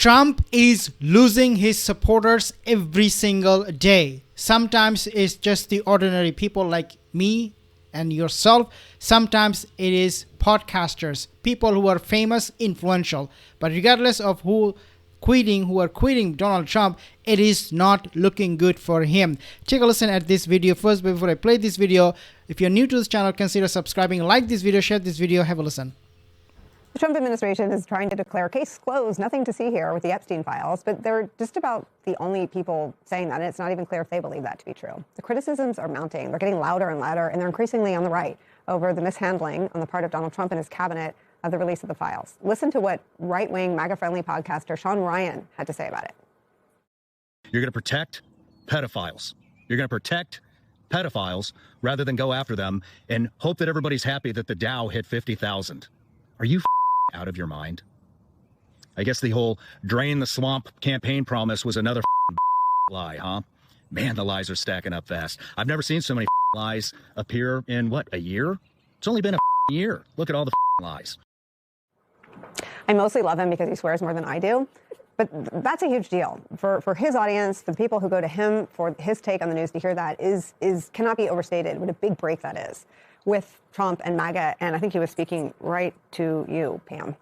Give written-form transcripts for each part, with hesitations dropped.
Trump is losing his supporters every single day. Sometimes it's just the ordinary people like me and yourself. Sometimes it is podcasters, people who are famous, influential. But regardless of who are quitting Donald Trump, it is not looking good for him. Take a listen at this video first. Before I play this video, if you're new to this channel, consider subscribing, like this video, share this video, have a listen. The Trump administration is trying to declare case closed, nothing to see here with the Epstein files, but they're just about the only people saying that, and it's not even clear if they believe that to be true. The criticisms are mounting. They're getting louder and louder, and they're increasingly on the right over the mishandling on the part of Donald Trump and his cabinet of the release of the files. Listen to what right-wing, MAGA-friendly podcaster Shawn had to say about it. You're going to protect pedophiles. You're going to protect pedophiles rather than go after them and hope that everybody's happy that the Dow hit 50,000. Are you out of your mind? I guess the whole drain the swamp campaign promise was another lie, huh? Man, the lies are stacking up fast. I've never seen so many lies appear in, what, a year? It's only been a year. Look at all the lies. I mostly love him because he swears more than I do. But that's a huge deal. For his audience, for the people who go to him for his take on the news, to hear that cannot be overstated. What a big break that is with Trump and MAGA. And I think he was speaking right to you, Pam.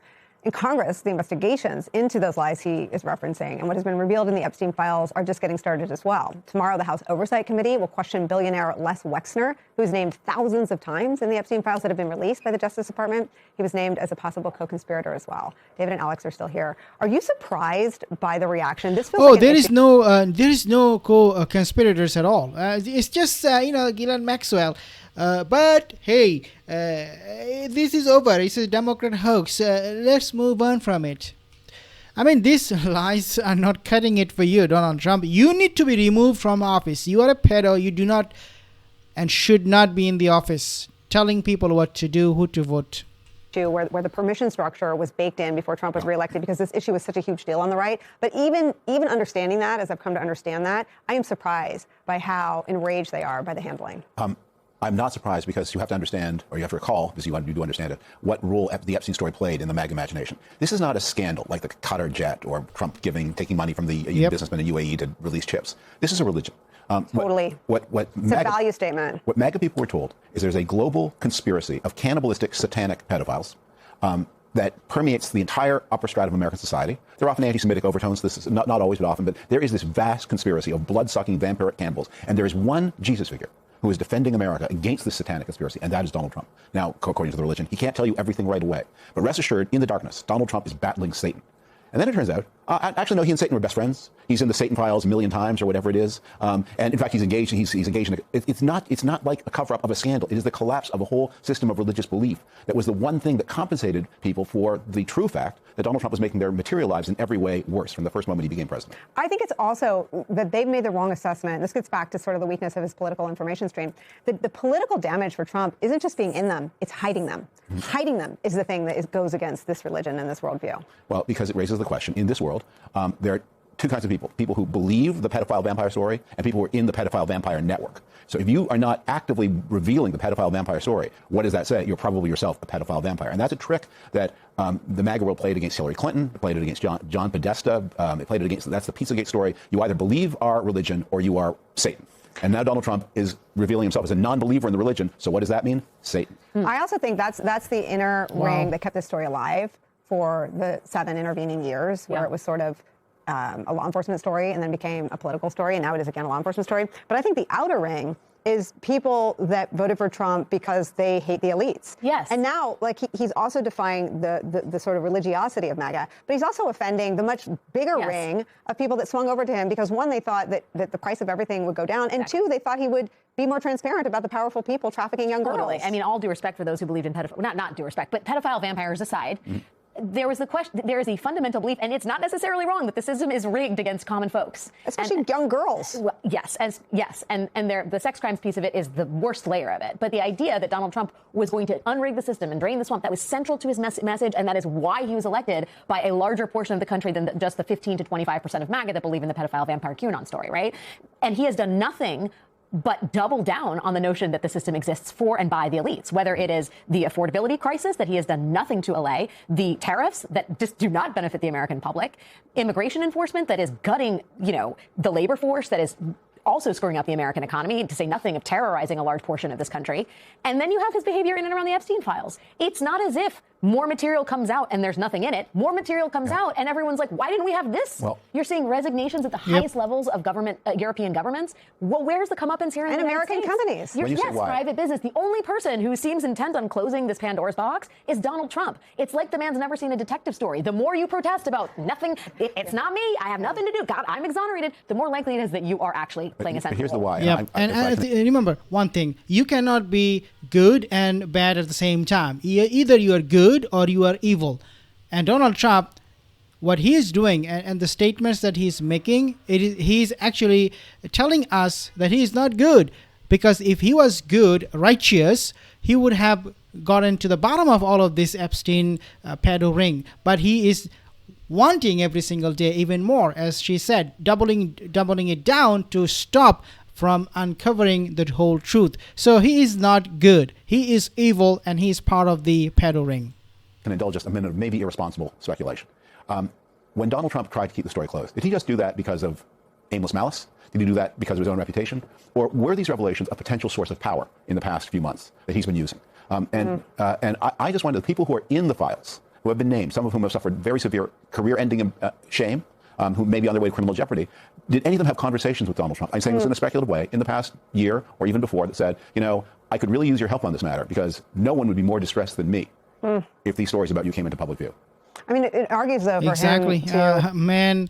In Congress, the investigations into those lies he is referencing and what has been revealed in the Epstein files are just getting started as well. Tomorrow, the House Oversight Committee will question billionaire Les Wexner, who is named thousands of times in the Epstein files that have been released by the Justice Department. He was named as a possible co-conspirator as well. David and Alex are still here. Are you surprised by the reaction? This feels like there is no co-conspirators at all. It's just Ghislaine Maxwell. But hey, this is over. It's a Democrat hoax. Let's move on from it. I mean, these lies are not cutting it for you, Donald Trump. You need to be removed from office. You are a pedo. You do not and should not be in the office telling people what to do, who to vote. Where the permission structure was baked in before Trump was reelected because this issue was such a huge deal on the right. But even understanding that, as I've come to understand that, I am surprised by how enraged they are by the handling. I'm not surprised because you have to understand, or you have to recall, because you do understand it, what role the Epstein story played in the MAGA imagination. This is not a scandal like the Qatar jet or Trump taking money from the businessmen in UAE to release chips. This is a religion. Totally. It's a value statement. What MAGA people were told is there's a global conspiracy of cannibalistic, satanic pedophiles that permeates the entire upper strata of American society. There are often anti-Semitic overtones. This is not always, but often. But there is this vast conspiracy of blood-sucking vampiric cannibals. And there is one Jesus figure who is defending America against this satanic conspiracy, and that is Donald Trump. Now, according to the religion, he can't tell you everything right away. But rest assured, in the darkness, Donald Trump is battling Satan. And then it turns out, actually, no, he and Satan were best friends. He's in the Satan files a million times or whatever it is. And in fact, he's engaged in it's not like a cover-up of a scandal. It is the collapse of a whole system of religious belief that was the one thing that compensated people for the true fact that Donald Trump was making their material lives in every way worse from the first moment he became president. I think it's also that they've made the wrong assessment. This gets back to sort of the weakness of his political information stream. The political damage for Trump isn't just being in them, it's hiding them. Hiding them is the thing that goes against this religion and this worldview. Well, because it raises the question, in this world, there are two kinds of people. People who believe the pedophile vampire story and people who are in the pedophile vampire network. So if you are not actively revealing the pedophile vampire story, what does that say? You're probably yourself a pedophile vampire. And that's a trick that the MAGA world played against Hillary Clinton, played it against John Podesta, it played it against, that's the Pizzagate story. You either believe our religion or you are Satan. And now Donald Trump is revealing himself as a non-believer in the religion. So what does that mean? Satan. I also think that's the inner ring that kept this story alive for the 7 intervening years, where it was sort of a law enforcement story and then became a political story, and now it is again a law enforcement story. But I think the outer ring is people that voted for Trump because they hate the elites. Yes. And now, like, he's also defying the sort of religiosity of MAGA, but he's also offending the much bigger ring of people that swung over to him because, one, they thought that the price of everything would go down, and two, they thought he would be more transparent about the powerful people trafficking young girls. I mean, all due respect for those who believed in pedophile, not due respect, but pedophile vampires aside, there was the question, there is a fundamental belief, and it's not necessarily wrong, that the system is rigged against common folks. Especially young girls. Well, yes, and the sex crimes piece of it is the worst layer of it. But the idea that Donald Trump was going to unrig the system and drain the swamp, that was central to his message, and that is why he was elected by a larger portion of the country than just the 15 to 25% of MAGA that believe in the pedophile vampire QAnon story, right? And he has done nothing but double down on the notion that the system exists for and by the elites, whether it is the affordability crisis that he has done nothing to allay, the tariffs that just do not benefit the American public, immigration enforcement that is gutting, the labor force that is also screwing up the American economy, to say nothing of terrorizing a large portion of this country. And then you have his behavior in and around the Epstein files. It's not as if more material comes out and there's nothing in it. More material comes out and everyone's like, why didn't we have this? Well, you're seeing resignations at the highest levels of government, European governments. Well, where's the comeuppance here in the United American States? companies? Yes, private business. The only person who seems intent on closing this Pandora's box is Donald Trump. It's like the man's never seen a detective story. The more you protest about nothing, it's not me, I have nothing to do, God, I'm exonerated, the more likely it is that you are actually playing a central Here's the role. why. Yep. And remember one thing: you cannot be good and bad at the same time. Either you are good or you are evil. And Donald Trump, what he is doing and the statements that he's making, he's actually telling us that he is not good. Because if he was good, righteous, he would have gotten to the bottom of all of this Epstein pedo ring. But he is wanting every single day even more, as she said, doubling it down to stop from uncovering the whole truth. So he is not good. He is evil, and he's part of the pedo ring. Can indulge just a minute of maybe irresponsible speculation. When Donald Trump tried to keep the story closed, did he just do that because of aimless malice? Did he do that because of his own reputation? Or were these revelations a potential source of power in the past few months that he's been using? And I just wonder, the people who are in the files, who have been named, some of whom have suffered very severe career-ending shame, who may be on their way to criminal jeopardy, did any of them have conversations with Donald Trump? I'm saying this in a speculative way, in the past year or even before, that said, I could really use your help on this matter because no one would be more distressed than me if these stories about you came into public view. I mean, it argues, though, for exactly. him to... Man,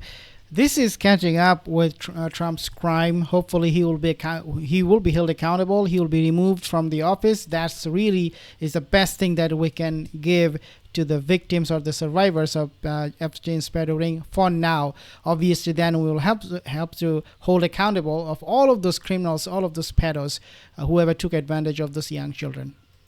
this is catching up with Trump's crime. Hopefully, he will be held accountable. He will be removed from the office. That's really is the best thing that we can give to the victims or the survivors of Epstein's pedo ring for now. Obviously, then we will help to hold accountable of all of those criminals, all of those pedos, whoever took advantage of those young children.